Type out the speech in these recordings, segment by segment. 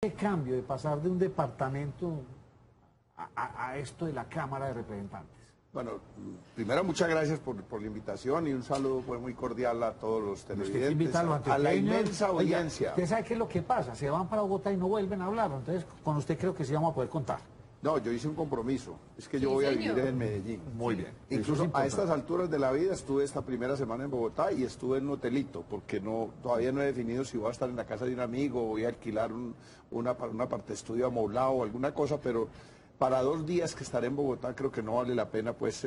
¿Qué cambio de pasar de un departamento a esto de la Cámara de Representantes? Bueno, primero muchas gracias por la invitación y un saludo pues, muy cordial a todos los televidentes, Invita a la inmensa audiencia. Usted sabe qué es lo que pasa, se van para Bogotá y no vuelven a hablar, entonces con usted creo que sí vamos a poder contar. No, yo hice un compromiso, es que yo voy a vivir en Medellín. Muy bien. Incluso a estas alturas de la vida estuve esta primera semana en Bogotá y estuve en un hotelito, porque todavía no he definido si voy a estar en la casa de un amigo o voy a alquilar una parte de estudio amoblado o alguna cosa, pero para 2 días que estaré en Bogotá creo que no vale la pena pues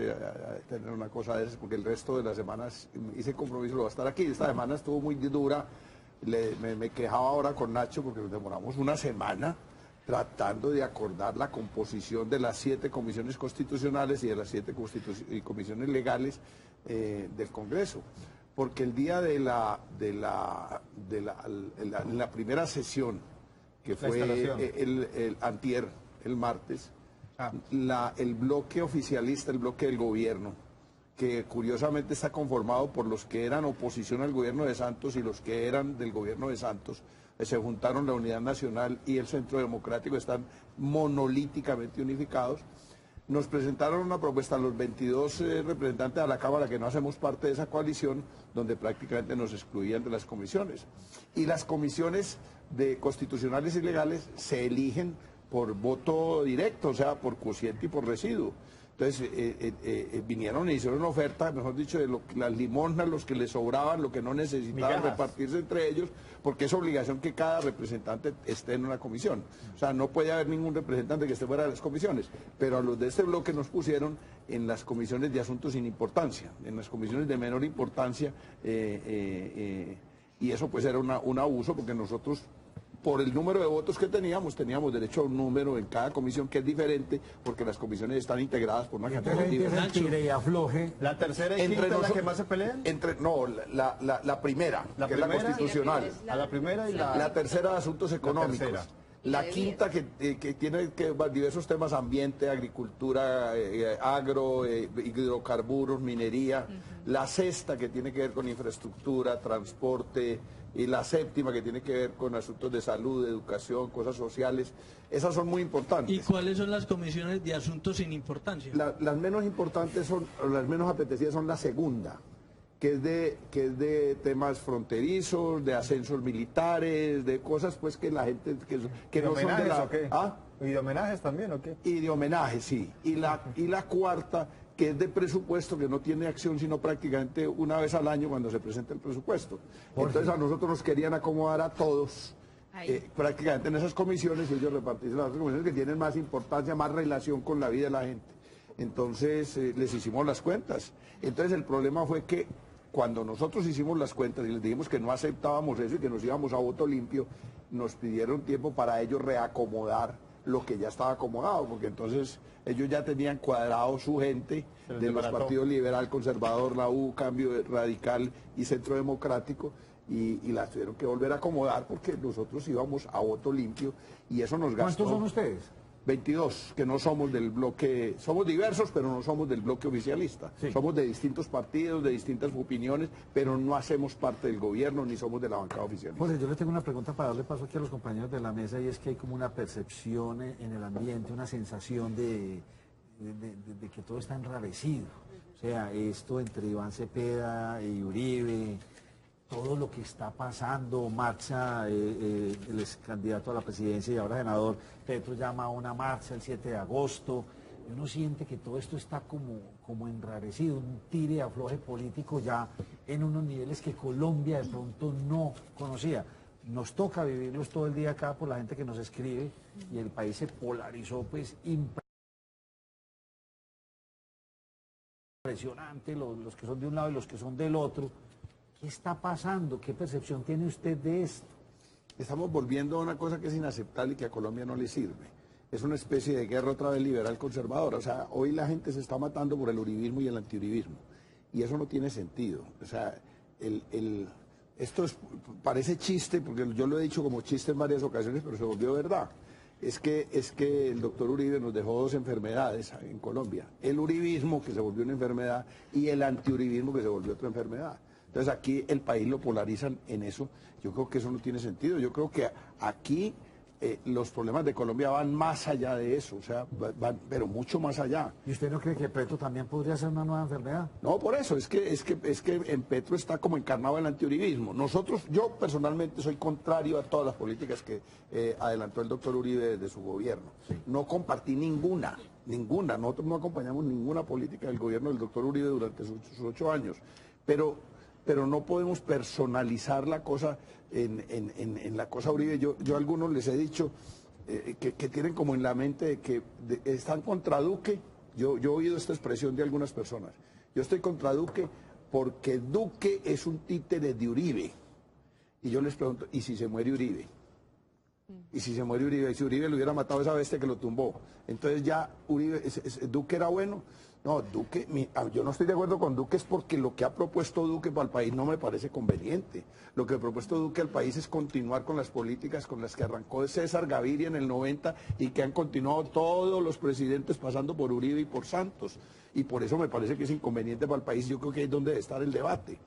tener una cosa de esas, porque el resto de las semanas hice compromiso, lo voy a estar aquí. Esta semana estuvo muy dura, me quejaba ahora con Nacho porque nos demoramos una semana tratando de acordar la composición de las 7 comisiones constitucionales y de las 7 comisiones legales del Congreso. Porque el día de la primera sesión, que fue el antier, el martes, el bloque oficialista, el bloque del gobierno, que curiosamente está conformado por los que eran oposición al gobierno de Santos y los que eran del gobierno de Santos, se juntaron la Unidad Nacional y el Centro Democrático, están monolíticamente unificados. Nos presentaron una propuesta a los 22 representantes de la Cámara que no hacemos parte de esa coalición, donde prácticamente nos excluían de las comisiones. Y las comisiones constitucionales y legales se eligen por voto directo, o sea, por cociente y por residuo. Entonces vinieron y hicieron una oferta, mejor dicho, de las limosnas, los que les sobraban, lo que no necesitaban, repartirse entre ellos, porque es obligación que cada representante esté en una comisión. O sea, no puede haber ningún representante que esté fuera de las comisiones, pero a los de este bloque nos pusieron en las comisiones de asuntos sin importancia, en las comisiones de menor importancia, y eso pues era un abuso, porque nosotros, por el número de votos que teníamos derecho a un número en cada comisión que es diferente, porque las comisiones están integradas por una cantidad diferente. Y afloje. ¿La tercera y quinta es la que más se pelean? No, la primera, que es la constitucional. La primera y la tercera de asuntos económicos. La quinta que tiene diversos temas: ambiente, agricultura, agro, hidrocarburos, minería. La sexta que tiene que ver con infraestructura, transporte. Y la séptima que tiene que ver con asuntos de salud, de educación, cosas sociales. Esas son muy importantes. ¿Y cuáles son las comisiones de asuntos sin importancia? Las menos importantes las menos apetecidas son la segunda, que es de temas fronterizos, de ascensos militares, de cosas pues que la gente que no son de la... ¿O qué? ¿Ah? ¿Y de homenajes también o qué? Y de homenajes, sí. Y la cuarta, que es de presupuesto, que no tiene acción sino prácticamente una vez al año cuando se presenta el presupuesto. Entonces a nosotros nos querían acomodar a todos prácticamente en esas comisiones, y ellos repartirse las otras comisiones que tienen más importancia, más relación con la vida de la gente. Entonces les hicimos las cuentas. Entonces el problema fue que cuando nosotros hicimos las cuentas y les dijimos que no aceptábamos eso y que nos íbamos a voto limpio, nos pidieron tiempo para ellos reacomodar lo que ya estaba acomodado, porque entonces ellos ya tenían cuadrado su gente de los partidos liberal, conservador, la U, Cambio Radical y Centro Democrático, y las tuvieron que volver a acomodar porque nosotros íbamos a voto limpio y eso nos gastó. ¿Cuántos son ustedes? 22, que no somos del bloque, somos diversos, pero no somos del bloque oficialista. Sí. Somos de distintos partidos, de distintas opiniones, pero no hacemos parte del gobierno ni somos de la bancada oficialista. Pues yo le tengo una pregunta para darle paso aquí a los compañeros de la mesa, y es que hay como una percepción en el ambiente, una sensación de que todo está enrarecido. O sea, esto entre Iván Cepeda y Uribe, todo lo que está pasando, marcha el ex candidato a la presidencia y ahora senador Petro llama a una marcha el 7 de agosto, y uno siente que todo esto está como enrarecido, un tire y afloje político ya en unos niveles que Colombia de pronto no conocía. Nos toca vivirlos todo el día acá por la gente que nos escribe, y el país se polarizó pues impresionante, los que son de un lado y los que son del otro. ¿Qué está pasando? ¿Qué percepción tiene usted de esto? Estamos volviendo a una cosa que es inaceptable y que a Colombia no le sirve. Es una especie de guerra otra vez liberal conservadora. O sea, hoy la gente se está matando por el uribismo y el antiuribismo. Y eso no tiene sentido. O sea, parece chiste, porque yo lo he dicho como chiste en varias ocasiones, pero se volvió verdad. Es que el doctor Uribe nos dejó 2 enfermedades en Colombia. El uribismo, que se volvió una enfermedad, y el antiuribismo, que se volvió otra enfermedad. Entonces aquí el país lo polarizan en eso. Yo creo que eso no tiene sentido. Yo creo que aquí los problemas de Colombia van más allá de eso, o sea, van, pero mucho más allá. ¿Y usted no cree que Petro también podría ser una nueva enfermedad? No, por eso, es que en Petro está como encarnado el antiuribismo. Yo personalmente soy contrario a todas las políticas que adelantó el doctor Uribe desde su gobierno. Sí. No compartí ninguna. Nosotros no acompañamos ninguna política del gobierno del doctor Uribe durante sus 8 años. Pero no podemos personalizar la cosa en la cosa Uribe. Yo a algunos les he dicho que tienen como en la mente de que están contra Duque. Yo he oído esta expresión de algunas personas. Yo estoy contra Duque porque Duque es un títere de Uribe. Y yo les pregunto, ¿y si se muere Uribe? ¿Y si se muere Uribe? ¿Y si Uribe le hubiera matado a esa bestia que lo tumbó? Entonces ya Duque era bueno. No, Duque, yo no estoy de acuerdo con Duque, es porque lo que ha propuesto Duque para el país no me parece conveniente. Lo que ha propuesto Duque al país es continuar con las políticas con las que arrancó César Gaviria en el 90 y que han continuado todos los presidentes pasando por Uribe y por Santos. Y por eso me parece que es inconveniente para el país. Yo creo que ahí es donde debe estar el debate.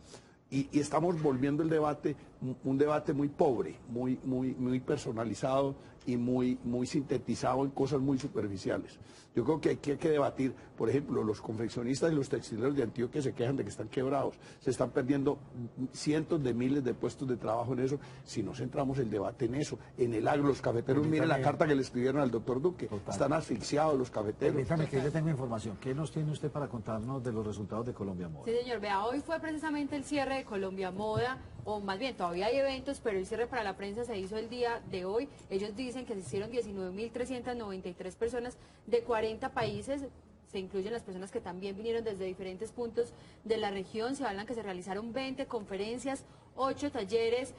Y estamos volviendo el debate, un debate muy pobre, muy personalizado y muy sintetizado en cosas muy superficiales. Yo creo que aquí hay que debatir, por ejemplo, los confeccionistas y los textileros de Antioquia se quejan de que están quebrados, se están perdiendo cientos de miles de puestos de trabajo en eso. Si no centramos el debate en eso, en el agro, los cafeteros, miren la carta que le escribieron al doctor Duque, están asfixiados los cafeteros. Permítame que yo tenga información. ¿Qué nos tiene usted para contarnos de los resultados de Colombia Moda? Sí, señor, vea, hoy fue precisamente el cierre de Colombia Moda, o más bien todavía hay eventos, pero el cierre para la prensa se hizo el día de hoy. Ellos dicen que se hicieron 19.393 personas de 40 países, se incluyen las personas que también vinieron desde diferentes puntos de la región. Se hablan que se realizaron 20 conferencias, 8 talleres,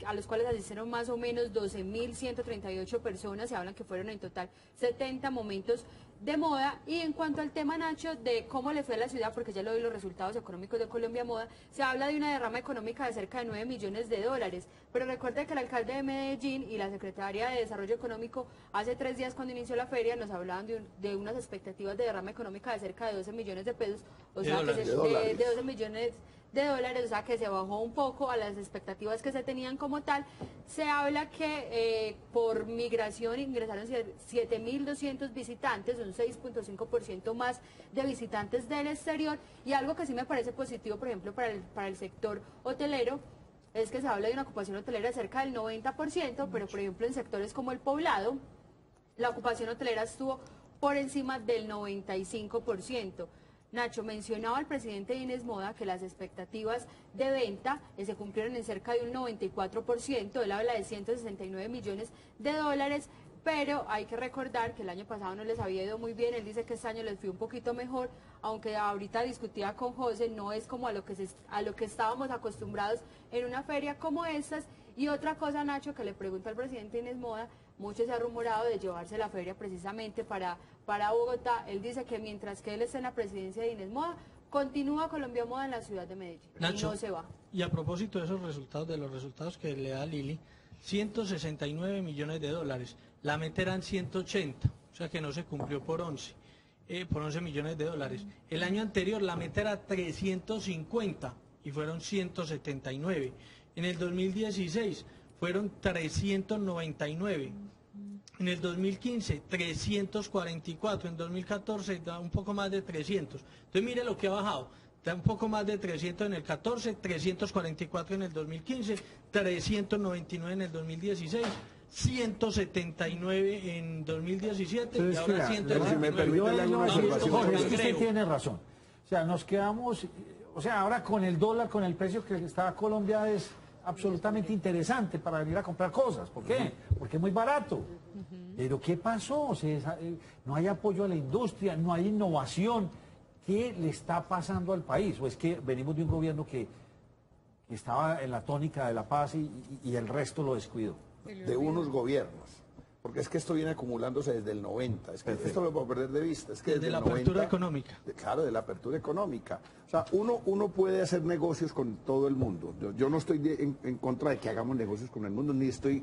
a los cuales asistieron más o menos 12.138 personas. Se hablan que fueron en total 70 momentos de moda. Y en cuanto al tema, Nacho, de cómo le fue a la ciudad, porque ya lo vi los resultados económicos de Colombia Moda, se habla de una derrama económica de cerca de 9 millones de dólares. Pero recuerde que el alcalde de Medellín y la secretaria de Desarrollo Económico hace 3 días cuando inició la feria nos hablaban de unas expectativas de derrama económica de cerca de 12 millones de pesos, o sea, de 12 millones de dólares, o sea que se bajó un poco a las expectativas que se tenían como tal. Se habla que por migración ingresaron 7.200 visitantes, un 6.5% más de visitantes del exterior, y algo que sí me parece positivo, por ejemplo, para el sector hotelero, es que se habla de una ocupación hotelera de cerca del 90%, pero por ejemplo en sectores como el Poblado, la ocupación hotelera estuvo por encima del 95%. Nacho, mencionaba el presidente de Inés Moda que las expectativas de venta se cumplieron en cerca de un 94%, él habla de 169 millones de dólares, pero hay que recordar que el año pasado no les había ido muy bien. Él dice que este año les fue un poquito mejor, aunque ahorita discutía con José, no es como a lo que estábamos acostumbrados en una feria como estas. Y otra cosa, Nacho, que le pregunto al presidente Inés Moda, mucho se ha rumorado de llevarse la feria precisamente para Bogotá. Él dice que mientras que él esté en la presidencia de Inés Moda, continúa Colombia Moda en la ciudad de Medellín. Nacho, y no se va. Y a propósito de esos resultados, de los resultados que le da Lili, 169 millones de dólares, la meta eran 180, o sea que no se cumplió por 11 millones de dólares. El año anterior la meta era 350 y fueron 179. En el 2016 fueron 399. En el 2015, 344. En 2014, un poco más de 300. Entonces, mire lo que ha bajado. Está un poco más de 300 en el 14, 344 en el 2015, 399 en el 2016, 179 en 2017 y ahora 179. Si me permite, le hago una observación. Usted tiene razón. O sea, nos quedamos... O sea, ahora con el dólar, con el precio que está Colombia, es absolutamente interesante para venir a comprar cosas. ¿Por qué? Porque es muy barato. Pero ¿qué pasó? O sea, no hay apoyo a la industria, no hay innovación. ¿Qué le está pasando al país? ¿O es que venimos de un gobierno que estaba en la tónica de la paz y el resto lo descuidó? De unos gobiernos. Porque es que esto viene acumulándose desde el 90. Es que esto lo puedo perder de vista. Es que desde la apertura económica. Claro, de la apertura económica. O sea, uno puede hacer negocios con todo el mundo. Yo no estoy en contra de que hagamos negocios con el mundo, ni estoy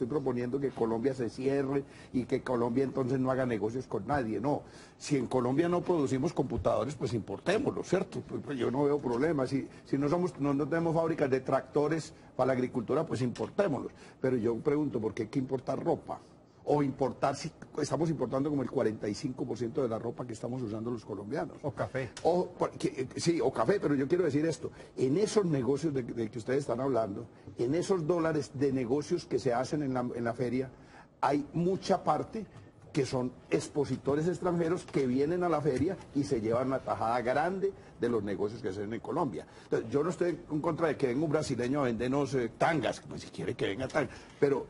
proponiendo que Colombia se cierre y que Colombia entonces no haga negocios con nadie. No. Si en Colombia no producimos computadores, pues importémoslos, ¿cierto? Pues yo no veo problemas. Si no tenemos fábricas de tractores para la agricultura, pues importémoslos. Pero yo pregunto, ¿por qué hay que importar ropa? O importar, si estamos importando como el 45% de la ropa que estamos usando los colombianos. O café. Sí, o café, pero yo quiero decir esto, en esos negocios de que ustedes están hablando, en esos dólares de negocios que se hacen en la feria, hay mucha parte que son expositores extranjeros que vienen a la feria y se llevan una tajada grande de los negocios que se hacen en Colombia. Entonces, yo no estoy en contra de que venga un brasileño a vendernos tangas, pues si quiere que venga tangas, pero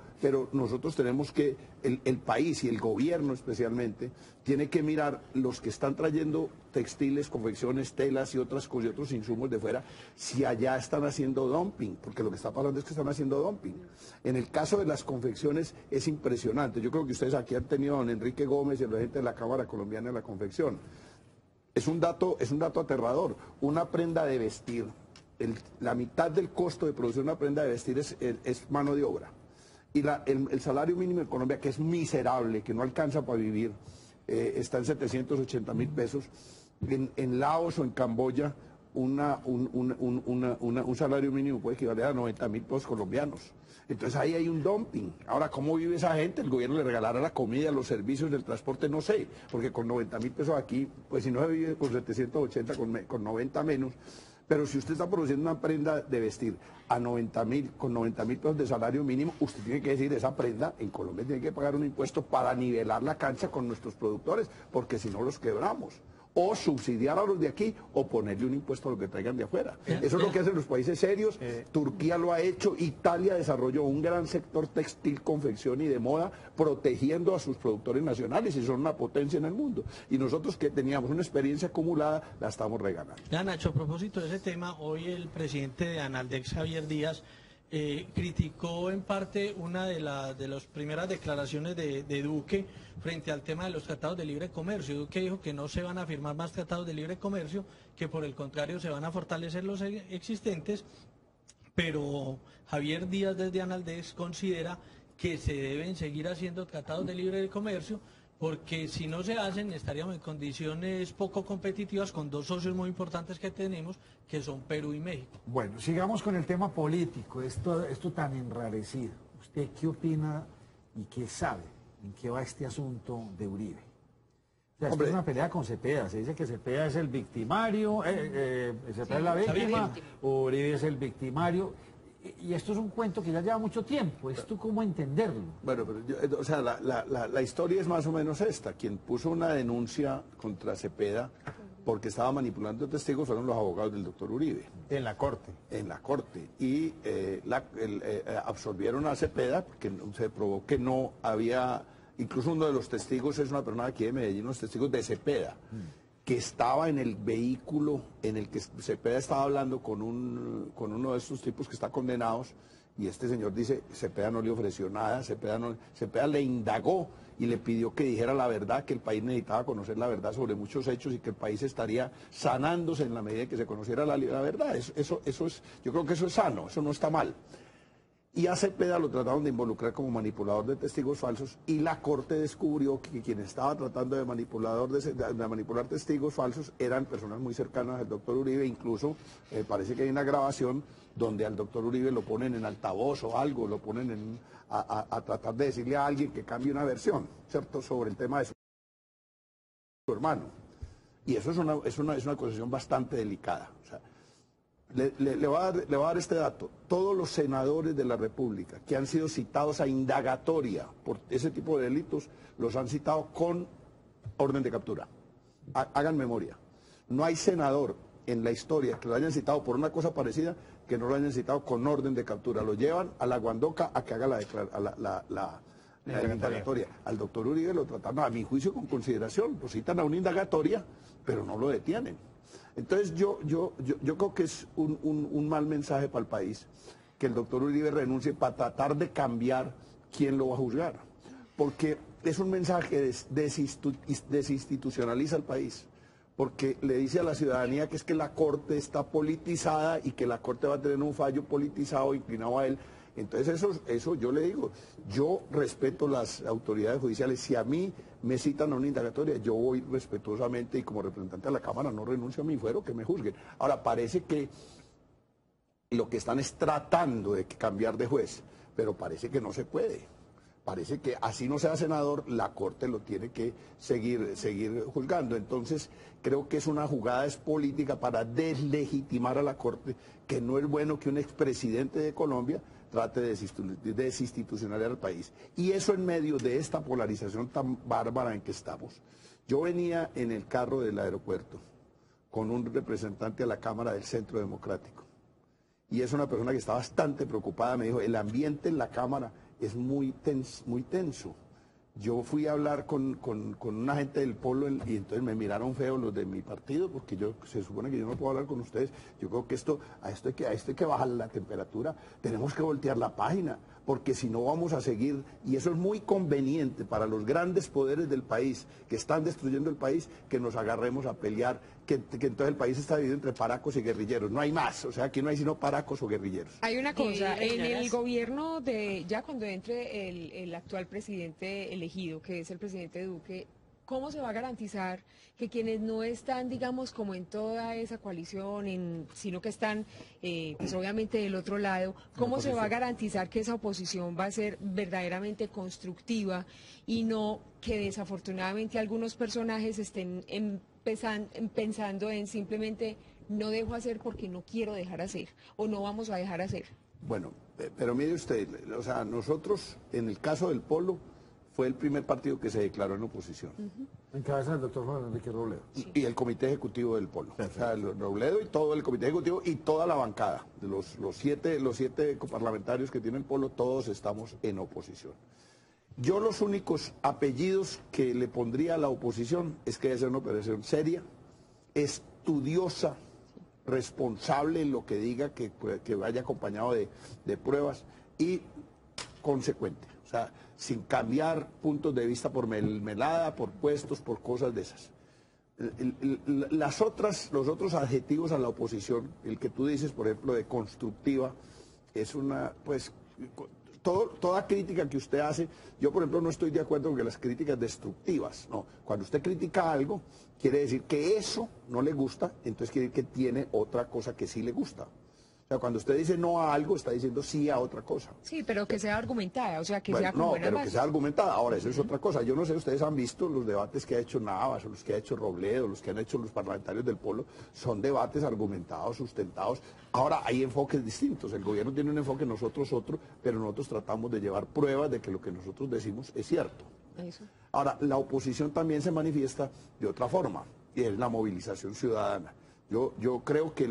nosotros tenemos que, el país y el gobierno especialmente, tiene que mirar los que están trayendo textiles, confecciones, telas y otras cosas y otros insumos de fuera, si allá están haciendo dumping, porque lo que está pasando es que están haciendo dumping. En el caso de las confecciones es impresionante. Yo creo que ustedes aquí han tenido a don Enrique Gómez y a la gente de la Cámara Colombiana de la Confección. Es un dato aterrador. Una prenda de vestir, la mitad del costo de producir una prenda de vestir es mano de obra. Y el salario mínimo en Colombia, que es miserable, que no alcanza para vivir, está en 780.000 pesos. En Laos o en Camboya, un salario mínimo puede equivaler a 90.000 pesos colombianos. Entonces ahí hay un dumping. Ahora, ¿cómo vive esa gente? ¿El gobierno le regalará la comida, los servicios del transporte? No sé, porque con 90.000 pesos aquí, pues si no se vive con 780, con 90 menos. Pero si usted está produciendo una prenda de vestir a 90.000, con 90.000 pesos de salario mínimo, usted tiene que decir, esa prenda en Colombia tiene que pagar un impuesto para nivelar la cancha con nuestros productores, porque si no los quebramos. O subsidiar a los de aquí o ponerle un impuesto a lo que traigan de afuera. Eso es lo que hacen los países serios. Turquía lo ha hecho, Italia desarrolló un gran sector textil, confección y de moda, protegiendo a sus productores nacionales y son una potencia en el mundo. Y nosotros que teníamos una experiencia acumulada, la estamos regalando. Ya, Nacho, a propósito de ese tema, hoy el presidente de Analdex, Javier Díaz, criticó en parte una de las primeras declaraciones de Duque frente al tema de los tratados de libre comercio. Duque dijo que no se van a firmar más tratados de libre comercio, que por el contrario se van a fortalecer los existentes, pero Javier Díaz desde Analdex considera que se deben seguir haciendo tratados de libre comercio, porque si no se hacen estaríamos en condiciones poco competitivas con dos socios muy importantes que tenemos, que son Perú y México. Bueno, sigamos con el tema político, esto tan enrarecido. ¿Usted qué opina y qué sabe en qué va este asunto de Uribe? O sea, esto es una pelea con Cepeda, se dice que Cepeda es el victimario, Cepeda es la víctima, Uribe es el victimario. Y esto es un cuento que ya lleva mucho tiempo, ¿esto cómo entenderlo? Bueno, pero o sea, la historia es más o menos esta. Quien puso una denuncia contra Cepeda porque estaba manipulando testigos fueron los abogados del doctor Uribe. En la corte. En la corte. Y absolvieron a Cepeda porque se probó que no había, incluso uno de los testigos es una persona aquí de Medellín, los testigos de Cepeda. Que estaba en el vehículo en el que Cepeda estaba hablando con uno de estos tipos que está condenados, y este señor dice, Cepeda no le ofreció nada, Cepeda le indagó y le pidió que dijera la verdad, que el país necesitaba conocer la verdad sobre muchos hechos y que el país estaría sanándose en la medida que se conociera la verdad. Eso es, yo creo que eso es sano, eso no está mal. Y a Cepeda lo trataron de involucrar como manipulador de testigos falsos y la corte descubrió que quien estaba tratando de manipular testigos falsos eran personas muy cercanas al doctor Uribe. Incluso parece que hay una grabación donde al doctor Uribe lo ponen en altavoz o algo, lo ponen a tratar de decirle a alguien que cambie una versión, ¿cierto?, sobre el tema de su hermano. Y eso es una acusación bastante delicada. O sea, le voy a dar este dato. Todos los senadores de la República que han sido citados a indagatoria por ese tipo de delitos, los han citado con orden de captura. Hagan memoria. No hay senador en la historia que lo hayan citado por una cosa parecida que no lo hayan citado con orden de captura. Lo llevan a la Guandoca a que haga la indagatoria. Al doctor Uribe lo trataron, a mi juicio, con consideración. Lo citan a una indagatoria, pero no lo detienen. Entonces yo creo que es un mal mensaje para el país que el doctor Uribe renuncie para tratar de cambiar quién lo va a juzgar. Porque es un mensaje que desinstitucionaliza al país. Porque le dice a la ciudadanía que es que la Corte está politizada y que la Corte va a tener un fallo politizado inclinado a él. Entonces eso yo le digo, yo respeto las autoridades judiciales. Si a mí me citan a una indagatoria, yo voy respetuosamente y como representante de la Cámara no renuncio a mi fuero, que me juzguen. Ahora, parece que lo que están es tratando de cambiar de juez, pero parece que no se puede. Parece que así no sea senador, la Corte lo tiene que seguir juzgando. Entonces, creo que es una jugada política para deslegitimar a la Corte, que no es bueno que un expresidente de Colombia trate de desinstitucionalizar al país. Y eso en medio de esta polarización tan bárbara en que estamos. Yo venía en el carro del aeropuerto con un representante a la Cámara del Centro Democrático. Y es una persona que está bastante preocupada. Me dijo, el ambiente en la Cámara es muy tenso. Yo fui a hablar con una gente del Polo y entonces me miraron feo los de mi partido, porque se supone que yo no puedo hablar con ustedes. Yo creo que a esto hay que bajar la temperatura, tenemos que voltear la página, porque si no vamos a seguir, y eso es muy conveniente para los grandes poderes del país, que están destruyendo el país, que nos agarremos a pelear, que entonces el país está dividido entre paracos y guerrilleros. No hay más, o sea, aquí no hay sino paracos o guerrilleros. Hay una cosa, en el gobierno ya cuando entre el actual presidente elegido, que es el presidente Duque, ¿cómo se va a garantizar que quienes no están, digamos, como en toda esa coalición, sino que están, pues obviamente del otro lado, cómo se va a garantizar que esa oposición va a ser verdaderamente constructiva y no que desafortunadamente algunos personajes estén pensando en simplemente no dejo hacer porque no quiero dejar hacer o no vamos a dejar hacer? Bueno, pero mire usted, o sea, nosotros, en el caso del Polo, fue el primer partido que se declaró en oposición. En cabeza del doctor Juan Enrique Robledo. Sí. Y el comité ejecutivo del Polo. Perfecto. O sea, el Robledo y todo el comité ejecutivo y toda la bancada. De los siete parlamentarios que tiene el Polo, todos estamos en oposición. Yo los únicos apellidos que le pondría a la oposición es que debe ser una operación seria, estudiosa, responsable en lo que diga, que vaya acompañado de pruebas y consecuente. O sea, sin cambiar puntos de vista por melada, por puestos, por cosas de esas. Los otros adjetivos a la oposición, el que tú dices, por ejemplo, de constructiva, es una, pues, toda crítica que usted hace, yo por ejemplo no estoy de acuerdo con que las críticas destructivas, no. Cuando usted critica algo, quiere decir que eso no le gusta, entonces quiere decir que tiene otra cosa que sí le gusta. O sea, cuando usted dice no a algo, está diciendo sí a otra cosa. Sí, pero que sea argumentada, o sea, que sea con buenas bases. Que sea argumentada. Ahora, eso es otra cosa. Yo no sé, ustedes han visto los debates que ha hecho Navas, o los que ha hecho Robledo, los que han hecho los parlamentarios del Polo, son debates argumentados, sustentados. Ahora, hay enfoques distintos. El gobierno tiene un enfoque, nosotros otro, pero nosotros tratamos de llevar pruebas de que lo que nosotros decimos es cierto. Eso. Ahora, la oposición también se manifiesta de otra forma, y es la movilización ciudadana. Yo creo que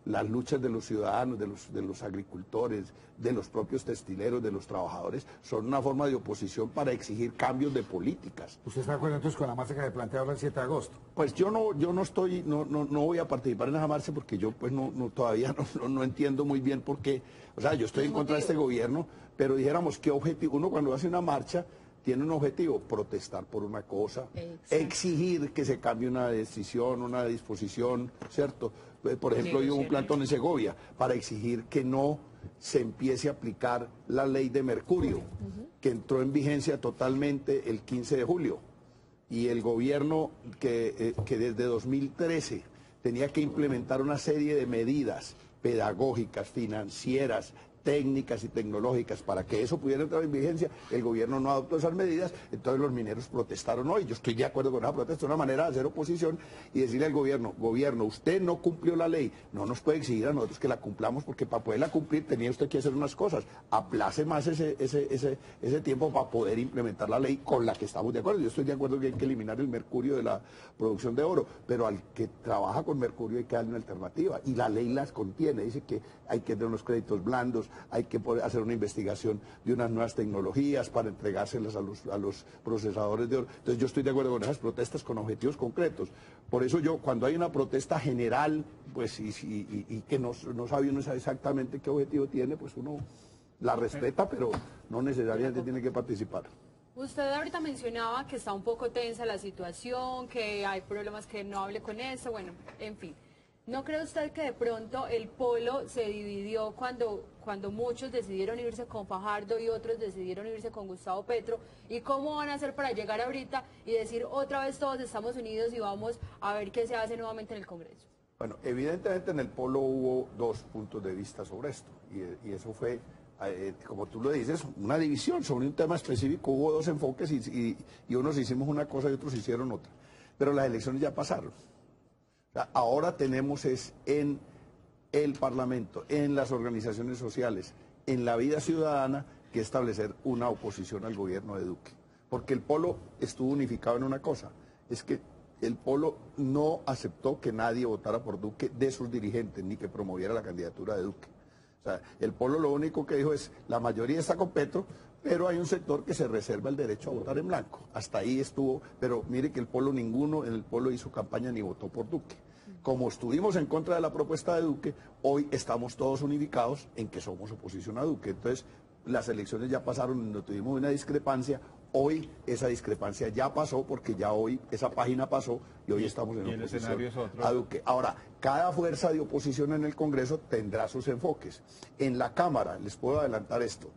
las luchas de los ciudadanos, de los agricultores, de los propios textileros, de los trabajadores, son una forma de oposición para exigir cambios de políticas. ¿Usted está de acuerdo entonces con la marcha que se plantea ahora el 7 de agosto? Pues yo no voy a participar en esa marcha porque yo pues todavía no entiendo muy bien por qué. O sea, yo estoy en contra de este gobierno, pero dijéramos qué objetivo. Uno cuando hace una marcha tiene un objetivo, protestar por una cosa, exigir que se cambie una decisión, una disposición, ¿cierto? Por ejemplo, hubo un plantón en Segovia para exigir que no se empiece a aplicar la ley de mercurio, que entró en vigencia totalmente el 15 de julio. Y el gobierno que desde 2013 tenía que implementar una serie de medidas pedagógicas, financieras, técnicas y tecnológicas para que eso pudiera entrar en vigencia, el gobierno no adoptó esas medidas, entonces los mineros protestaron hoy. Yo estoy de acuerdo con esa protesta, una manera de hacer oposición y decirle al gobierno, usted no cumplió la ley, no nos puede exigir a nosotros que la cumplamos porque para poderla cumplir tenía usted que hacer unas cosas, aplace más ese tiempo para poder implementar la ley con la que estamos de acuerdo. Yo estoy de acuerdo que hay que eliminar el mercurio de la producción de oro, pero al que trabaja con mercurio hay que darle una alternativa y la ley las contiene, dice que hay que dar unos créditos blandos, hay que hacer una investigación de unas nuevas tecnologías para entregárselas a los procesadores de oro. Entonces yo estoy de acuerdo con esas protestas con objetivos concretos. Por eso yo, cuando hay una protesta general, pues y que no sabe uno exactamente qué objetivo tiene, pues uno la respeta, pero no necesariamente tiene que participar. Usted ahorita mencionaba que está un poco tensa la situación, que hay problemas que no hable con eso, bueno, en fin. ¿No cree usted que de pronto el Polo se dividió cuando muchos decidieron irse con Fajardo y otros decidieron irse con Gustavo Petro? ¿Y cómo van a hacer para llegar ahorita y decir otra vez todos estamos unidos y vamos a ver qué se hace nuevamente en el Congreso? Bueno, evidentemente en el Polo hubo dos puntos de vista sobre esto, y eso fue, como tú lo dices, una división sobre un tema específico. Hubo dos enfoques y unos hicimos una cosa y otros hicieron otra. Pero las elecciones ya pasaron. O sea, ahora tenemos en el Parlamento, en las organizaciones sociales, en la vida ciudadana, que establecer una oposición al gobierno de Duque. Porque el Polo estuvo unificado en una cosa, es que el Polo no aceptó que nadie votara por Duque de sus dirigentes, ni que promoviera la candidatura de Duque. O sea, el Polo lo único que dijo es, la mayoría está con Petro, pero hay un sector que se reserva el derecho a votar en blanco. Hasta ahí estuvo, pero mire que ninguno en el Polo hizo campaña ni votó por Duque. Como estuvimos en contra de la propuesta de Duque, hoy estamos todos unificados en que somos oposición a Duque. Entonces, las elecciones ya pasaron, no tuvimos una discrepancia. Hoy esa discrepancia ya pasó, porque ya hoy esa página pasó y hoy estamos en oposición a Duque. Ahora, cada fuerza de oposición en el Congreso tendrá sus enfoques. En la Cámara, les puedo adelantar esto,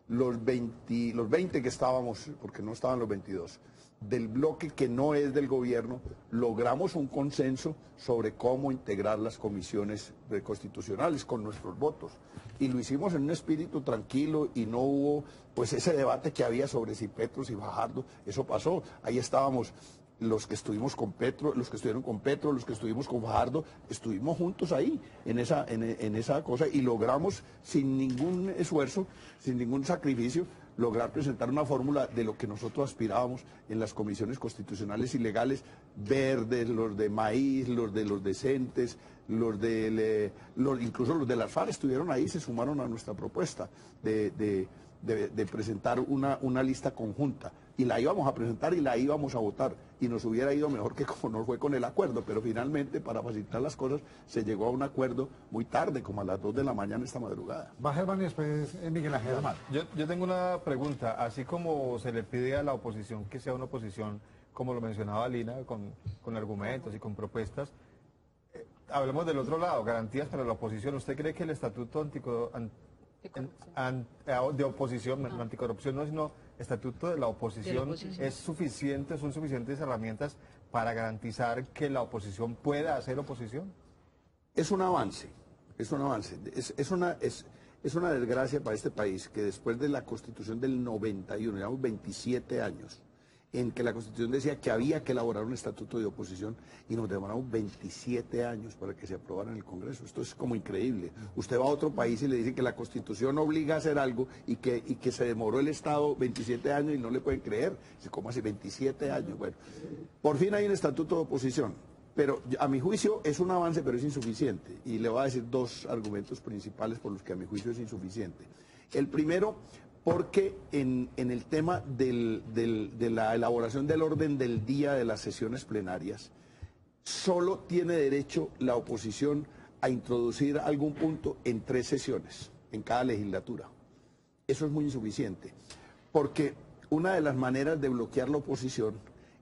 los 20 que estábamos, porque no estaban los 22, del bloque que no es del gobierno, logramos un consenso sobre cómo integrar las comisiones constitucionales con nuestros votos. Y lo hicimos en un espíritu tranquilo y no hubo pues ese debate que había sobre si Petro, si Fajardo, eso pasó. Ahí estábamos los que estuvimos con Petro, los que estuvieron con Petro, los que estuvimos con Fajardo, estuvimos juntos ahí, en esa cosa, y logramos sin ningún esfuerzo, sin ningún sacrificio, lograr presentar una fórmula de lo que nosotros aspirábamos en las comisiones constitucionales y legales, verdes, los de maíz, los de los decentes, incluso los de las FARC estuvieron ahí, se sumaron a nuestra propuesta de presentar una lista conjunta. Y la íbamos a presentar y la íbamos a votar. Y nos hubiera ido mejor que como nos fue con el acuerdo. Pero finalmente, para facilitar las cosas, se llegó a un acuerdo muy tarde, como a las 2 de la mañana esta madrugada. Va Germán y después Miguel Ángel. Yo tengo una pregunta. Así como se le pide a la oposición que sea una oposición, como lo mencionaba Lina, con argumentos y con propuestas, hablemos del otro lado, garantías para la oposición. ¿Usted cree que el estatuto de oposición, anticorrupción no, sino estatuto de la oposición es suficiente, son suficientes herramientas para garantizar que la oposición pueda hacer oposición? Es un avance, es un avance. Es una desgracia para este país que después de la Constitución del 91, llevamos 27 años, en que la Constitución decía que había que elaborar un estatuto de oposición y nos demoramos 27 años para que se aprobara en el Congreso. Esto es como increíble. Usted va a otro país y le dice que la Constitución obliga a hacer algo y que se demoró el Estado 27 años y no le pueden creer. ¿Cómo así 27 años? Bueno, por fin hay un estatuto de oposición, pero a mi juicio es un avance, pero es insuficiente. Y le voy a decir dos argumentos principales por los que a mi juicio es insuficiente. El primero, porque en el tema de la elaboración del orden del día de las sesiones plenarias, solo tiene derecho la oposición a introducir algún punto en 3 sesiones, en cada legislatura. Eso es muy insuficiente, porque una de las maneras de bloquear la oposición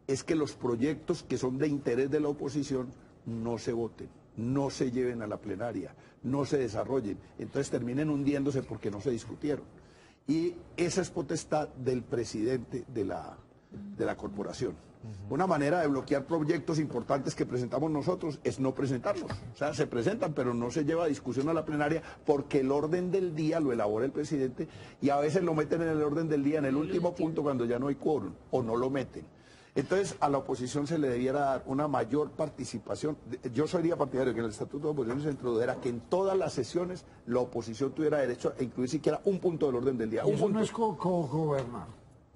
es que los proyectos que son de interés de la oposición no se voten, no se lleven a la plenaria, no se desarrollen, entonces terminen hundiéndose porque no se discutieron. Y esa es potestad del presidente de la corporación. Una manera de bloquear proyectos importantes que presentamos nosotros es no presentarlos. O sea, se presentan, pero no se lleva a discusión a la plenaria porque el orden del día lo elabora el presidente y a veces lo meten en el orden del día en el último punto cuando ya no hay quórum o no lo meten. Entonces, a la oposición se le debiera dar una mayor participación. Yo sería partidario que en el Estatuto de Oposición se introdujera que en todas las sesiones la oposición tuviera derecho a incluir siquiera un punto del orden del día. ¿Eso no es co-gobernar?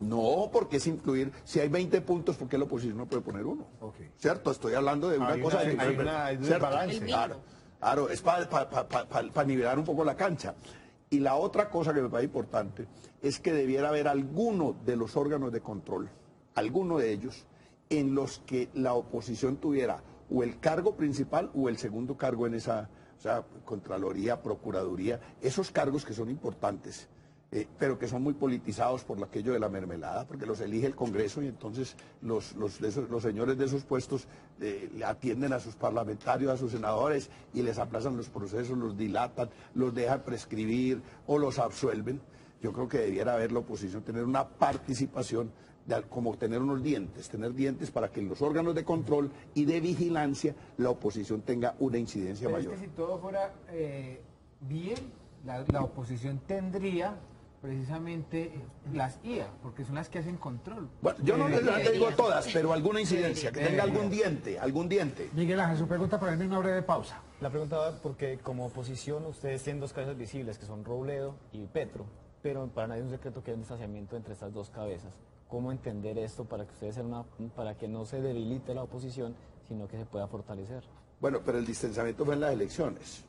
No, porque es incluir, si hay 20 puntos, ¿por qué la oposición no puede poner uno? Okay. ¿Cierto? Estoy hablando de una cosa... Hay un balance. Claro, es para nivelar un poco la cancha. Y la otra cosa que me parece importante es que debiera haber alguno de los órganos de control, alguno de ellos, en los que la oposición tuviera o el cargo principal o el segundo cargo en esa, o sea, Contraloría, Procuraduría, esos cargos que son importantes, pero que son muy politizados por aquello de la mermelada, porque los elige el Congreso y entonces los señores de esos puestos le atienden a sus parlamentarios, a sus senadores y les aplazan los procesos, los dilatan, los dejan prescribir o los absuelven. yo creo que debiera haber la oposición, tener una participación, como tener dientes para que en los órganos de control y de vigilancia la oposición tenga una incidencia Pero mayor. es que si todo fuera bien, la oposición tendría precisamente las IA, porque son las que hacen control. Bueno, yo no les digo todas, pero alguna incidencia, que tenga algún diente. Miguel Ángel, su pregunta para mí una breve pausa. La pregunta va porque como oposición ustedes tienen dos cabezas visibles, que son Robledo y Petro, pero para nadie es un secreto que hay un distanciamiento entre estas dos cabezas. ¿Cómo entender esto para que ustedes para que no se debilite la oposición, sino que se pueda fortalecer? Bueno, pero el distanciamiento fue en las elecciones.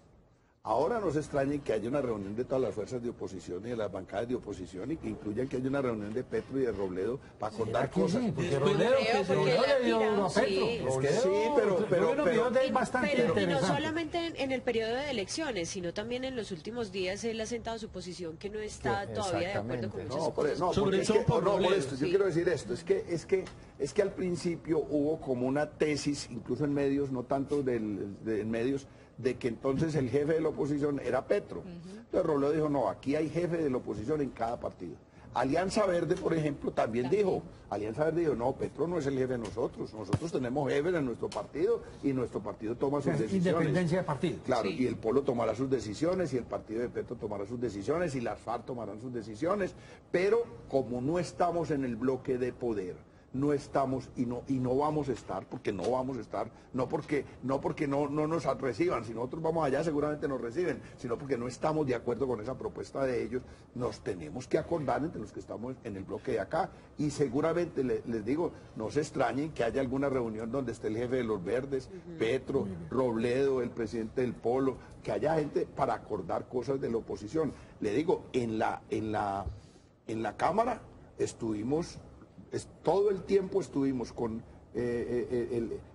Ahora no se extrañen que haya una reunión de todas las fuerzas de oposición y de las bancadas de oposición y que incluyan que haya una reunión de Petro y de Robledo para acordar cosas. Sí, porque Robledo le dio duro a Petro. Y no solamente en el periodo de elecciones, sino también en los últimos días él ha sentado su posición que no está todavía de acuerdo con muchas cosas. Yo quiero decir esto, es que al principio hubo como una tesis, incluso en medios, no tanto en medios, de que entonces el jefe de la oposición era Petro. Entonces Robledo dijo, no, aquí hay jefe de la oposición en cada partido. Alianza Verde, por ejemplo, también dijo, no, Petro no es el jefe de nosotros tenemos jefes en nuestro partido y nuestro partido toma sus decisiones. Independencia de partido. Claro, y el Polo tomará sus decisiones y el partido de Petro tomará sus decisiones y las FARC tomarán sus decisiones, pero como no estamos en el bloque de poder, no estamos y no vamos a estar, porque no vamos a estar, no porque no nos reciban, si nosotros vamos allá seguramente nos reciben, sino porque no estamos de acuerdo con esa propuesta de ellos, nos tenemos que acordar entre los que estamos en el bloque de acá, y seguramente les digo, no se extrañen que haya alguna reunión donde esté el jefe de los Verdes, Petro, Robledo, el presidente del Polo, que haya gente para acordar cosas de la oposición. Le digo, en la Cámara todo el tiempo estuvimos con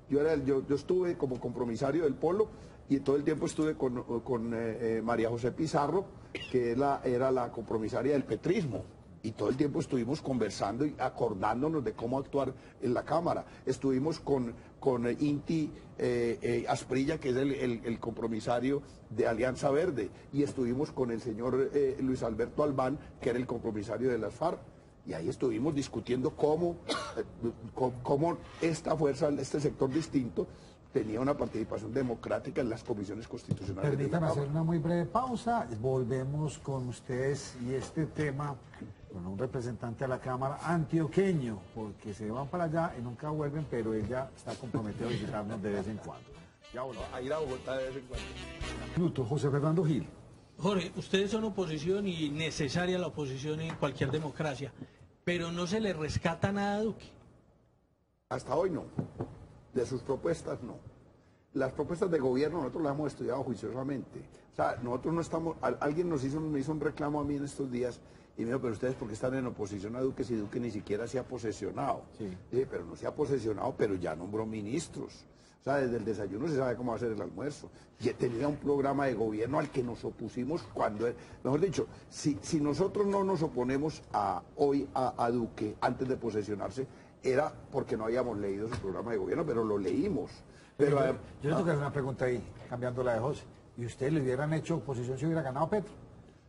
yo estuve como compromisario del Polo y todo el tiempo estuve con María José Pizarro, que era la compromisaria del petrismo, y todo el tiempo estuvimos conversando y acordándonos de cómo actuar en la Cámara. Estuvimos con Inti Asprilla, que es el compromisario de Alianza Verde, y estuvimos con el señor Luis Alberto Albán, que era el compromisario de las FARC. Y ahí estuvimos discutiendo cómo esta fuerza, este sector distinto, tenía una participación democrática en las comisiones constitucionales. Permítanme hacer una muy breve pausa. Volvemos con ustedes y este tema con un representante a la Cámara antioqueño, porque se van para allá y nunca vuelven, pero ella está comprometida a visitarnos de vez en cuando. Ya volvemos a ir a Bogotá de vez en cuando. Minuto, José Fernando Gil. Jorge, ustedes son oposición y necesaria la oposición en cualquier democracia, pero no se le rescata nada a Duque. Hasta hoy no. De sus propuestas no. Las propuestas de gobierno nosotros las hemos estudiado juiciosamente. O sea, nosotros no estamos... Alguien me hizo un reclamo a mí en estos días y me dijo, pero ustedes ¿por qué están en oposición a Duque si Duque ni siquiera se ha posesionado? Sí. Dije, pero no se ha posesionado, pero ya nombró ministros. O sea, desde el desayuno se sabe cómo va a ser el almuerzo. Y tenía un programa de gobierno al que nos opusimos cuando... Mejor dicho, si nosotros no nos oponemos hoy a Duque antes de posesionarse, era porque no habíamos leído su programa de gobierno, pero lo leímos. Pero, yo le tengo que hacer una pregunta ahí, cambiando la de José. ¿Y ustedes le hubieran hecho oposición si hubiera ganado Petro?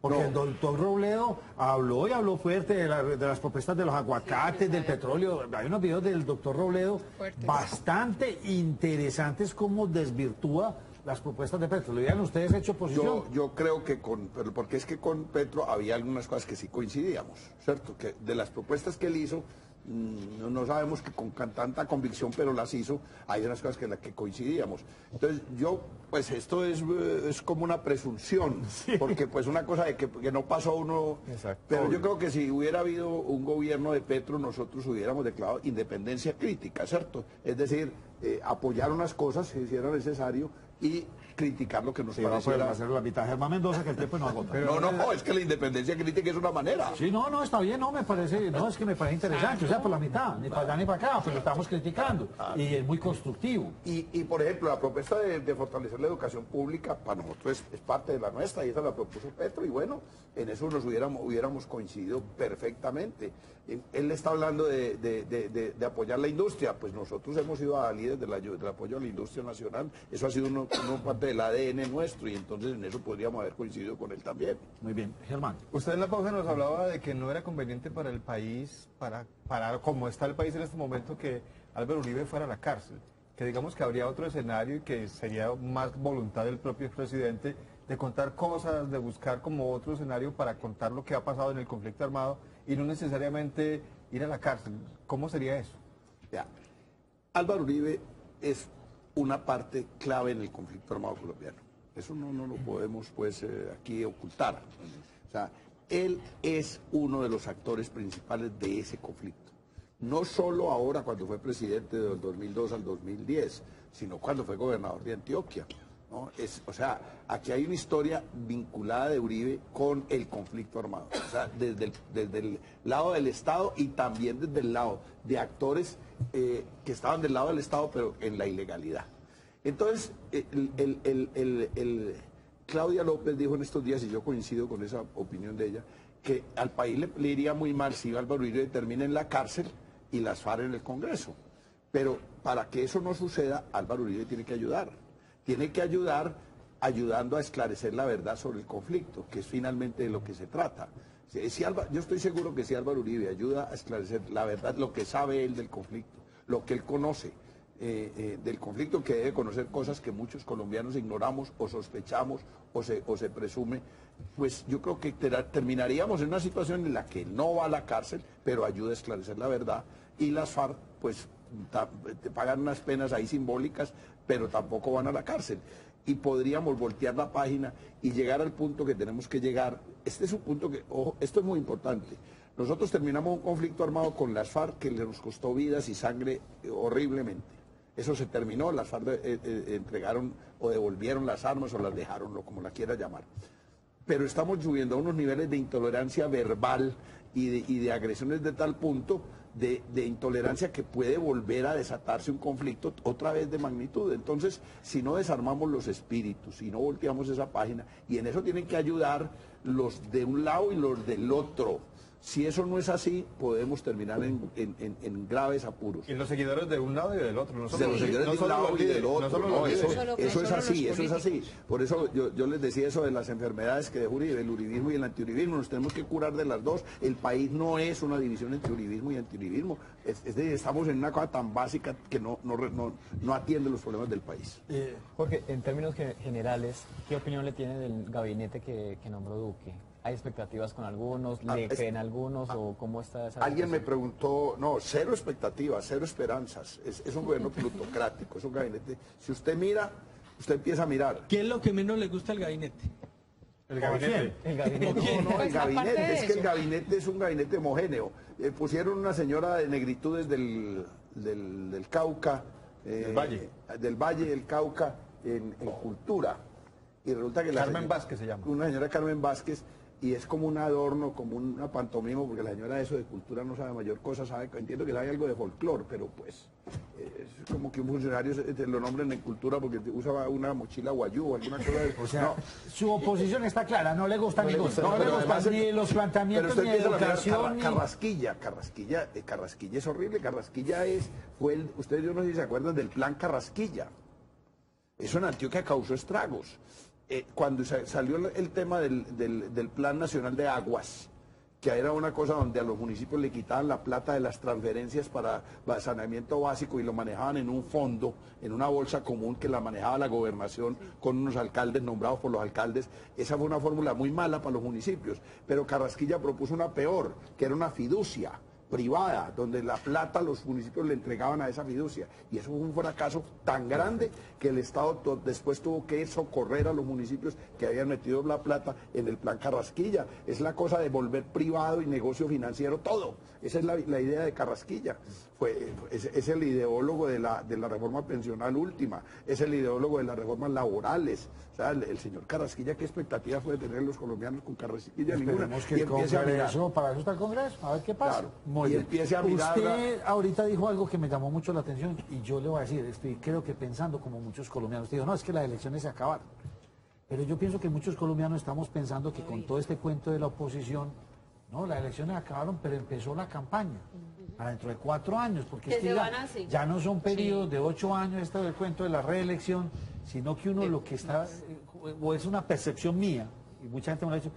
Porque el doctor Robledo habló fuerte de las propuestas de los aguacates, del petróleo. Hay unos videos del doctor Robledo bastante interesantes cómo desvirtúa las propuestas de Petro. ¿Le hubieran ustedes hecho oposición? Yo creo que porque es que con Petro había algunas cosas que sí coincidíamos, ¿cierto? Que de las propuestas que él hizo, no sabemos que con tanta convicción, pero las hizo, hay unas cosas que coincidíamos. Entonces pues esto es como una presunción, porque pues una cosa de que no pasó uno, pero yo creo que si hubiera habido un gobierno de Petro, nosotros hubiéramos declarado independencia crítica, ¿cierto? Es decir, apoyar unas cosas si era necesario y criticar lo que nos pareciera. Va a hacer la mitad Germán Mendoza, que el tiempo no agota. No, es que la independencia crítica es una manera. Sí, no, está bien, me parece interesante, o sea, por la mitad, ni para allá ni para acá, pero lo estamos criticando, y es muy constructivo. Y por ejemplo, la propuesta de fortalecer la educación pública, para nosotros es parte de la nuestra, y esa la propuso Petro, y bueno, en eso nos hubiéramos coincidido perfectamente. Él está hablando de apoyar la industria, pues nosotros hemos sido líderes del apoyo a la industria nacional, eso ha sido parte del ADN nuestro, y entonces en eso podríamos haber coincidido con él también. Muy bien, Germán. Usted en la pausa nos hablaba de que no era conveniente para el país, para como está el país en este momento, que Álvaro Uribe fuera a la cárcel, que digamos que habría otro escenario y que sería más voluntad del propio expresidente de contar cosas, de buscar como otro escenario para contar lo que ha pasado en el conflicto armado y no necesariamente ir a la cárcel. ¿Cómo sería eso? Ya. Álvaro Uribe es una parte clave en el conflicto armado colombiano. Eso no lo podemos pues aquí ocultar. O sea, él es uno de los actores principales de ese conflicto. No solo ahora cuando fue presidente del 2002 al 2010, sino cuando fue gobernador de Antioquia, ¿no? O sea, aquí hay una historia vinculada de Uribe con el conflicto armado. O sea, desde el lado del Estado y también desde el lado de actores que estaban del lado del Estado, pero en la ilegalidad. Entonces, Claudia López dijo en estos días, y yo coincido con esa opinión de ella, que al país le iría muy mal si Álvaro Uribe termina en la cárcel y las FARC en el Congreso. Pero para que eso no suceda, Álvaro Uribe tiene que ayudar. Tiene que ayudar ayudando a esclarecer la verdad sobre el conflicto, que es finalmente de lo que se trata. Yo estoy seguro que si Álvaro Uribe ayuda a esclarecer la verdad, lo que sabe él del conflicto, lo que él conoce del conflicto, que debe conocer cosas que muchos colombianos ignoramos o sospechamos o se presume, pues yo creo que terminaríamos en una situación en la que no va a la cárcel, pero ayuda a esclarecer la verdad, y las FARC pues te pagan unas penas ahí simbólicas, pero tampoco van a la cárcel. Y podríamos voltear la página y llegar al punto que tenemos que llegar. Este es un punto que, ojo, esto es muy importante. Nosotros terminamos un conflicto armado con las FARC que nos costó vidas y sangre horriblemente. Eso se terminó, las FARC entregaron o devolvieron las armas o las dejaron, como la quiera llamar. Pero estamos subiendo a unos niveles de intolerancia verbal y de agresiones de tal punto de intolerancia que puede volver a desatarse un conflicto otra vez de magnitud. Entonces, si no desarmamos los espíritus, si no volteamos esa página, y en eso tienen que ayudar los de un lado y los del otro. Si eso no es así, podemos terminar en graves apuros. Y los seguidores de un lado y del otro. No solo los seguidores de un lado y del otro. Eso es así, eso es así. Por eso yo les decía eso de las enfermedades que dejó Uribe, el uribismo y el antiuribismo. Nos tenemos que curar de las dos. El país no es una división entre uribismo y antiuribismo. Estamos en una cosa tan básica que no atiende los problemas del país. Jorge, en términos generales, ¿qué opinión le tiene del gabinete que nombró Duque? ¿Hay expectativas con algunos? ¿Le creen algunos? ¿O cómo está esa Alguien me preguntó, no, cero expectativas, cero esperanzas. Es un gobierno plutocrático, es un gabinete. Si usted mira, usted empieza a mirar. ¿Qué es lo que menos le gusta al gabinete? El gabinete. El gabinete. Es que el gabinete es un gabinete homogéneo. Pusieron una señora de negritudes del Cauca. Del Valle. Del Valle del Cauca en cultura. Y resulta que Carmen Vázquez se llama. Una señora Carmen Vázquez. Y es como un adorno, como una pantomima, porque la señora eso de cultura no sabe mayor cosa, entiendo que sabe algo de folclore, pero pues es como que un funcionario lo nombren en cultura porque usa una mochila guayú o alguna cosa de... O sea, no, su oposición está clara, no le gusta ninguno. No le gustan ni los planteamientos ni educación. Carrasquilla es horrible. Carrasquilla ustedes yo no sé si se acuerdan del plan Carrasquilla. Eso en Antioquia causó estragos. Cuando salió el tema del Plan Nacional de Aguas, que era una cosa donde a los municipios le quitaban la plata de las transferencias para saneamiento básico y lo manejaban en un fondo, en una bolsa común que la manejaba la gobernación con unos alcaldes nombrados por los alcaldes. Esa fue una fórmula muy mala para los municipios, pero Carrasquilla propuso una peor, que era una fiducia privada, donde la plata los municipios le entregaban a esa fiducia, y eso fue un fracaso tan grande que el Estado después tuvo que socorrer a los municipios que habían metido la plata en el plan Carrasquilla. Es la cosa de volver privado y negocio financiero todo. Esa es la idea de Carrasquilla. Es el ideólogo de la reforma pensional última, es el ideólogo de las reformas laborales. O sea, el señor Carrasquilla, ¿qué expectativas puede tener los colombianos con Carrasquilla? Ninguna. Que el Congreso, para eso está el Congreso, a ver qué pasa. Claro. Y empiece a mirar. Usted ahorita dijo algo que me llamó mucho la atención y yo le voy a decir, estoy creo que pensando como muchos colombianos. Digo, no, es que las elecciones se acabaron. Pero yo pienso que muchos colombianos estamos pensando que con todo este cuento de la oposición, no, las elecciones acabaron, pero empezó la campaña. para dentro de 4 años, porque Que es que se van así. ya no son periodos de 8 años, esto del cuento de la reelección, sino que uno lo que está, o es una percepción mía, y mucha gente me lo ha dicho,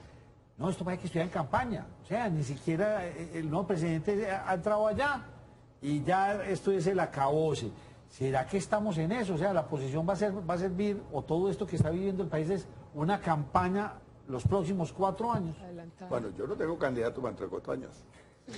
no, esto parece que estuviera en campaña, o sea, ni siquiera el nuevo presidente ha entrado allá, y ya esto es el acabose. ¿Será que estamos en eso? O sea, la oposición va a servir, o todo esto que está viviendo el país es una campaña los próximos 4 años. Adelantado. Bueno, yo no tengo candidato para entre 4 años.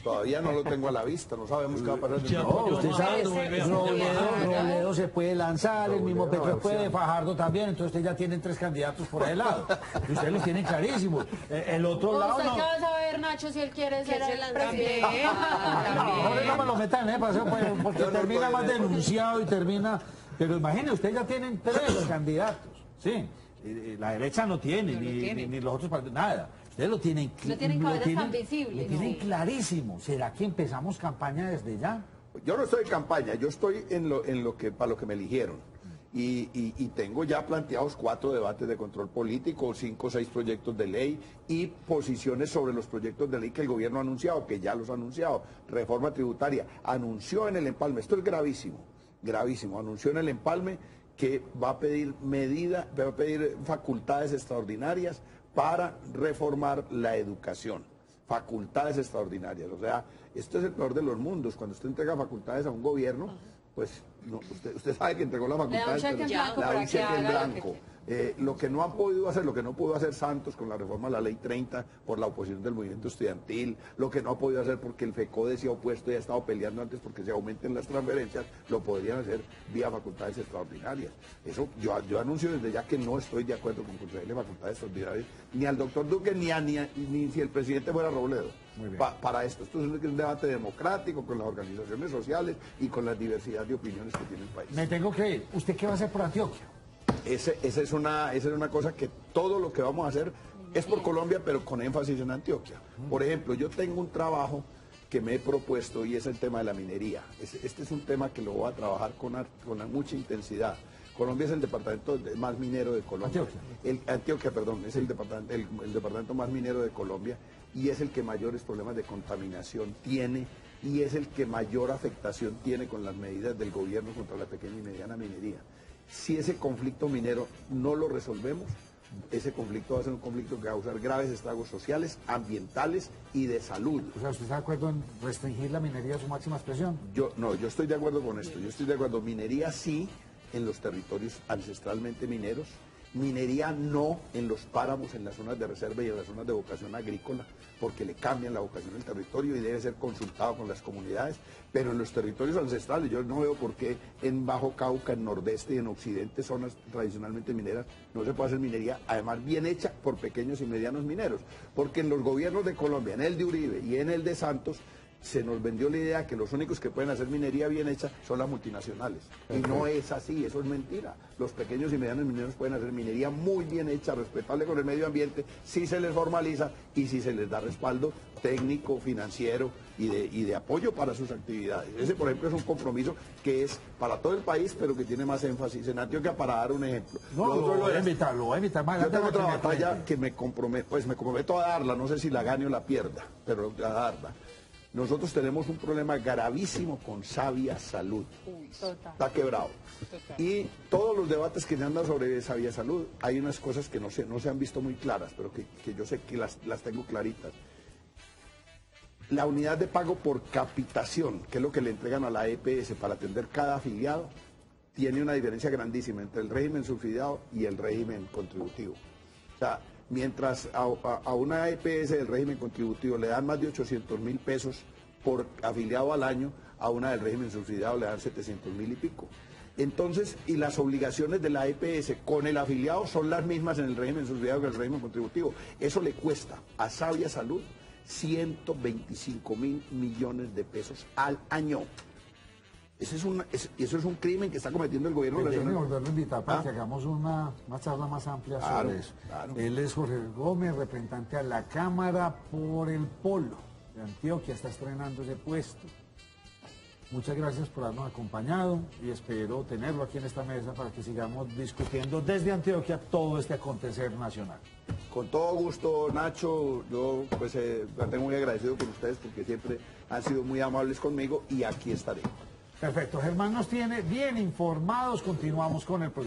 Todavía no lo tengo a la vista, no sabemos qué va a pasar. No, usted sabe, Robledo se puede lanzar, el mismo Petro puede, Fajardo también, entonces ustedes ya tienen 3 candidatos por ahí lado. Y ustedes los tienen clarísimos. El otro lado ¿Usted no. qué va a saber, Nacho, si él quiere ser el presidente? Mejor no me lo metan, porque termina más denunciado y termina... Pero imagínense, ustedes ya tienen 3 candidatos, ¿sí? La derecha no tiene, ni los otros partidos, nada. Ustedes lo tienen, cabezas tan visibles. Lo tienen clarísimo. ¿Será que empezamos campaña desde ya? Yo no estoy en campaña, yo estoy para lo que me eligieron. Y tengo ya planteados 4 debates de control político, 5 o 6 proyectos de ley y posiciones sobre los proyectos de ley que el gobierno ha anunciado, que ya los ha anunciado. Reforma tributaria, anunció en el empalme, esto es gravísimo, gravísimo, anunció en el empalme que va a pedir facultades extraordinarias para reformar la educación. Facultades extraordinarias. O sea, esto es el peor de los mundos. Cuando usted entrega facultades a un gobierno, pues no, usted sabe que entregó la facultad, le da un cheque en blanco. Lo que no ha podido hacer, lo que no pudo hacer Santos con la reforma de la ley 30 por la oposición del movimiento estudiantil, lo que no ha podido hacer porque el FECODE se ha opuesto y ha estado peleando antes porque se aumenten las transferencias, lo podrían hacer vía facultades extraordinarias. Eso yo anuncio desde ya que no estoy de acuerdo con concederle facultades extraordinarias ni al doctor Duque ni si el presidente fuera Robledo. Para esto es un debate democrático con las organizaciones sociales y con la diversidad de opiniones que tiene el país. Me tengo que ir. ¿Usted qué va a hacer por Antioquia? Esa es una cosa que todo lo que vamos a hacer es por Colombia, pero con énfasis en Antioquia. Por ejemplo, yo tengo un trabajo que me he propuesto y es el tema de la minería. Este es un tema que lo voy a trabajar con mucha intensidad. Colombia es el departamento más minero de Colombia. Antioquia, perdón, es el departamento más minero de Colombia y es el que mayores problemas de contaminación tiene y es el que mayor afectación tiene con las medidas del gobierno contra la pequeña y mediana minería. Si ese conflicto minero no lo resolvemos, ese conflicto va a ser un conflicto que va a causar graves estragos sociales, ambientales y de salud. O sea, ¿usted está de acuerdo en restringir la minería a su máxima expresión? Yo estoy de acuerdo con esto. Yo estoy de acuerdo. Minería sí en los territorios ancestralmente mineros, minería no en los páramos, en las zonas de reserva y en las zonas de vocación agrícola, porque le cambian la vocación del territorio y debe ser consultado con las comunidades, pero en los territorios ancestrales yo no veo por qué en Bajo Cauca, en Nordeste y en Occidente, zonas tradicionalmente mineras, no se puede hacer minería, además bien hecha por pequeños y medianos mineros, porque en los gobiernos de Colombia, en el de Uribe y en el de Santos, se nos vendió la idea que los únicos que pueden hacer minería bien hecha son las multinacionales. Y no es así, eso es mentira. Los pequeños y medianos mineros pueden hacer minería muy bien hecha, respetable con el medio ambiente, si se les formaliza y si se les da respaldo técnico, financiero y de apoyo para sus actividades. Ese, por ejemplo, es un compromiso que es para todo el país, pero que tiene más énfasis en Antioquia, para dar un ejemplo. No, lo voy a invitar más. Yo tengo otra batalla que me comprometo a darla, no sé si la gane o la pierda, pero a darla. Nosotros tenemos un problema gravísimo con Sabia Salud. Está quebrado. Y todos los debates que se han dado sobre Sabia Salud, hay unas cosas que no se han visto muy claras, pero que yo sé que las tengo claritas. La unidad de pago por capitación, que es lo que le entregan a la EPS para atender cada afiliado, tiene una diferencia grandísima entre el régimen subsidiado y el régimen contributivo. O sea, mientras a una EPS del régimen contributivo le dan más de 800.000 pesos por afiliado al año, a una del régimen subsidiado le dan 700.000 y pico. Entonces, y las obligaciones de la EPS con el afiliado son las mismas en el régimen subsidiado que en el régimen contributivo. Eso le cuesta a Sabia Salud 125.000 millones de pesos al año. Eso es un crimen que está cometiendo el gobierno nacional. Déjeme volverlo a invitar para que hagamos una charla más amplia sobre eso. Claro. Él es Jorge Gómez, representante a la Cámara por el Polo de Antioquia, está estrenando ese puesto. Muchas gracias por habernos acompañado y espero tenerlo aquí en esta mesa para que sigamos discutiendo desde Antioquia todo este acontecer nacional. Con todo gusto, Nacho, yo pues estoy muy agradecido con ustedes porque siempre han sido muy amables conmigo y aquí estaré. Perfecto, Germán nos tiene bien informados, continuamos con el programa.